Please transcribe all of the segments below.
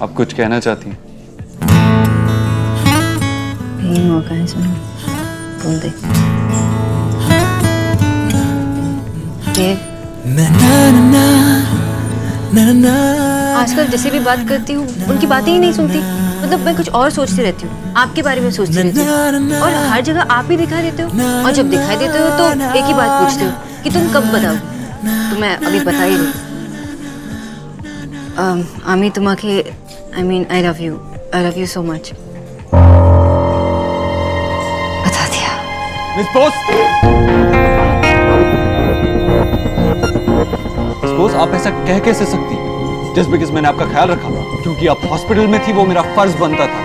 आप कुछ कहना चाहती हैं? यही मौका है, सुनो बोल दे। आजकल जैसे भी बात करती हूँ उनकी बातें ही नहीं सुनती। मतलब मैं कुछ और सोचती रहती हूँ, आपके बारे में सोचती रहती हूँ, और हर जगह आप ही दिखाई देते हो, और जब दिखाई देते हो तो एक ही बात पूछते हो कि तुम कब बताओ। तो मैं अभी बता ही रही। आमी तुम्हारे I love you so much. बता दिया। मिस बोस, आप ऐसा कह कैसे सकती हैं? जस्ट बिकॉज मैंने आपका ख्याल रखा क्योंकि आप हॉस्पिटल में थी, वो मेरा फर्ज बनता था।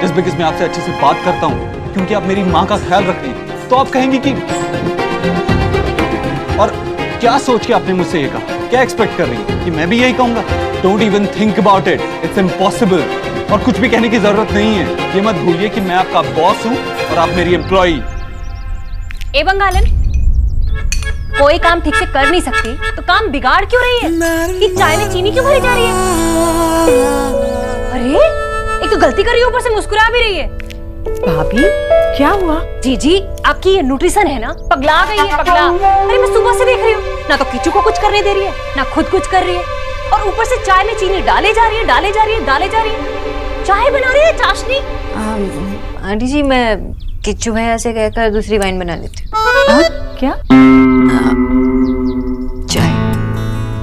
जस्ट बिकॉज मैं आपसे अच्छे से बात करता हूँ क्योंकि आप मेरी माँ का ख्याल रख रही हैं, तो आप कहेंगी कि और क्या सोच के आपने मुझसे ये कहा? क्या एक्सपेक्ट कर रही हैं कि मैं भी यही कहूंगा? Don't even think about it, it's impossible. और कुछ भी कहने की जरूरत नहीं है। ये मत भूलिए कि मैं आपका बॉस हूँ और आप मेरी एम्प्लॉई। ए बंगालन, कोई काम ठीक से कर नहीं सकती तो काम बिगाड़ क्यों रही है? कि चाय में चीनी क्यों भरी जा रही है? अरे एक तो गलती कर रही है, ऊपर से मुस्कुरा भी रही है। भाभी क्या हुआ? जी आपकी ये न्यूट्रिशन है ना, पगला गई है, पगला। अरे मैं सुबह से देख रही हूँ, ना तो किचू को कुछ करने दे रही है, ना खुद कुछ कर रही है, और ऊपर से चाय में चीनी डाले जा रही है। चाय बना रही है, चाशनी। आंटी जी, मैं किच्चू भैया से कहकर दूसरी वाइन बना लेती हूँ। क्या?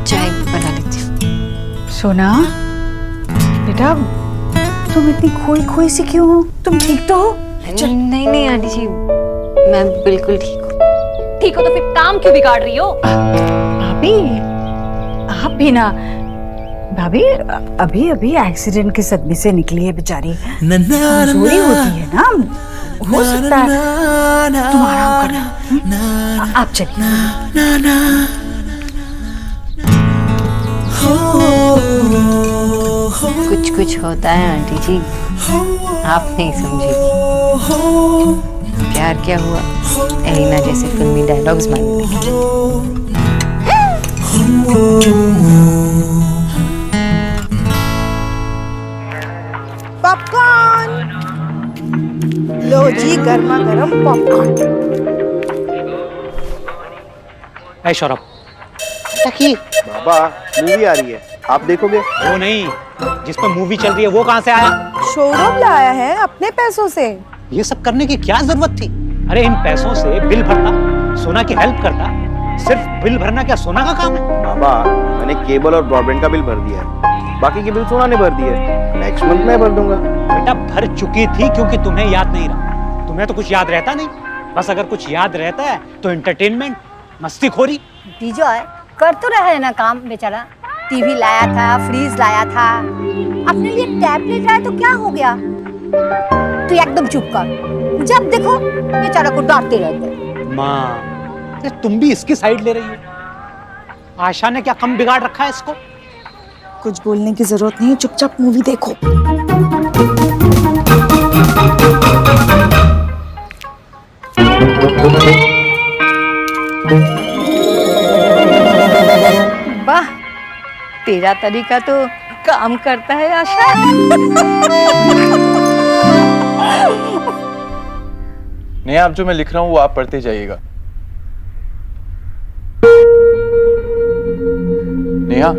चाय बना लेती हूँ। सोना बेटा, तुम इतनी खोई सी क्यों हो? तुम ठीक तो हो? नहीं आंटी जी, मैं बिल्कुल ठीक हूँ। ठीक हो तो फिर काम क्यों बिगाड़ रही हो? भाभी आप भी ना। भाभी अभी एक्सीडेंट के सदमे से निकली है बेचारी, कमजोरी होती है ना, हो सकता है। तुम आराम करना, आप चलिए। कुछ होता है आंटी जी, आप नहीं समझेगी। प्यार क्या हुआ, एलिना जैसे फिल्मी डायलॉग्स मांगने लगी। पॉपकॉर्न लो जी, गर्मा गर्म पॉपकॉर्न। ऐ सौरभ, बाबा मूवी आ रही है, आप देखोगे? वो नहीं, जिस पर मूवी चल रही है वो कहाँ से आया? शोरूम लाया है अपने पैसों से। ये सब करने की क्या जरूरत थी? अरे इन पैसों से बिल भरता, सोना की हेल्प करता। सिर्फ बिल भरना क्या सोना का काम है? बाबा मैंने केबल और ब्रॉडबैंड का बिल भर दिया है, बाकी के बिल सोना ने भर दिए, नेक्स्ट मंथ मैं भर दूंगा। बेटा भर चुकी थी क्योंकि तुम्हें याद नहीं रहा। तुम्हें तो कुछ याद रहता नहीं, बस अगर कुछ याद रहता है तो एंटरटेनमेंट, मस्तीखोरी। विजय कर तो रहा है ना काम बेचारा। टीवी लाया था, फ्रीज लाया था, अपने लिए टैबलेट लाया, तो क्या हो गया? तू एकदम चुप कर, जब देखो बेचारा को डांटते रहते। माँ, तुम भी इसकी साइड ले रही हो। आशा ने क्या कम बिगाड़ रखा है इसको? कुछ बोलने की जरूरत नहीं है, चुपचाप मूवी देखो। वाह, तेरा तरीका तो काम करता है आशा। नहीं, आप जो मैं लिख रहा हूँ वो आप पढ़ते जाइएगा। नेहा,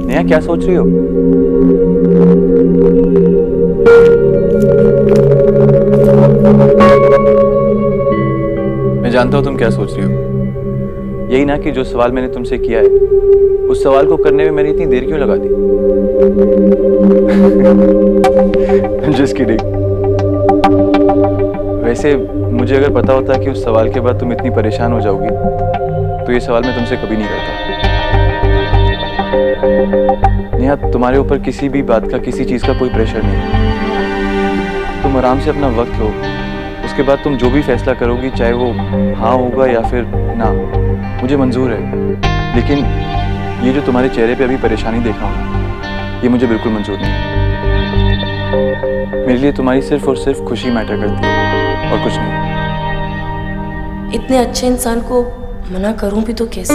नेहा क्या सोच रही हो? मैं जानता हूं तुम क्या सोच रही हो। यही ना कि जो सवाल मैंने तुमसे किया है उस सवाल को करने में मैंने इतनी देर क्यों लगा दी? Just kidding। वैसे मुझे अगर पता होता कि उस सवाल के बाद तुम इतनी परेशान हो जाओगी तो ये सवाल मैं तुमसे कभी नहीं करता। नेहा, तुम्हारे ऊपर किसी भी बात का, किसी चीज का कोई प्रेशर नहीं। तुम आराम से अपना वक्त लो, उसके बाद तुम जो भी फैसला करोगी, चाहे वो हाँ होगा या फिर ना, मुझे मंजूर है। लेकिन ये जो तुम्हारे चेहरे पे अभी परेशानी देख रहा हूँ, ये मुझे बिल्कुल मंजूर नहीं। मेरे लिए तुम्हारी सिर्फ और सिर्फ खुशी मैटर करती है और कुछ नहीं। इतने अच्छे इंसान को मना करूं भी तो कैसे?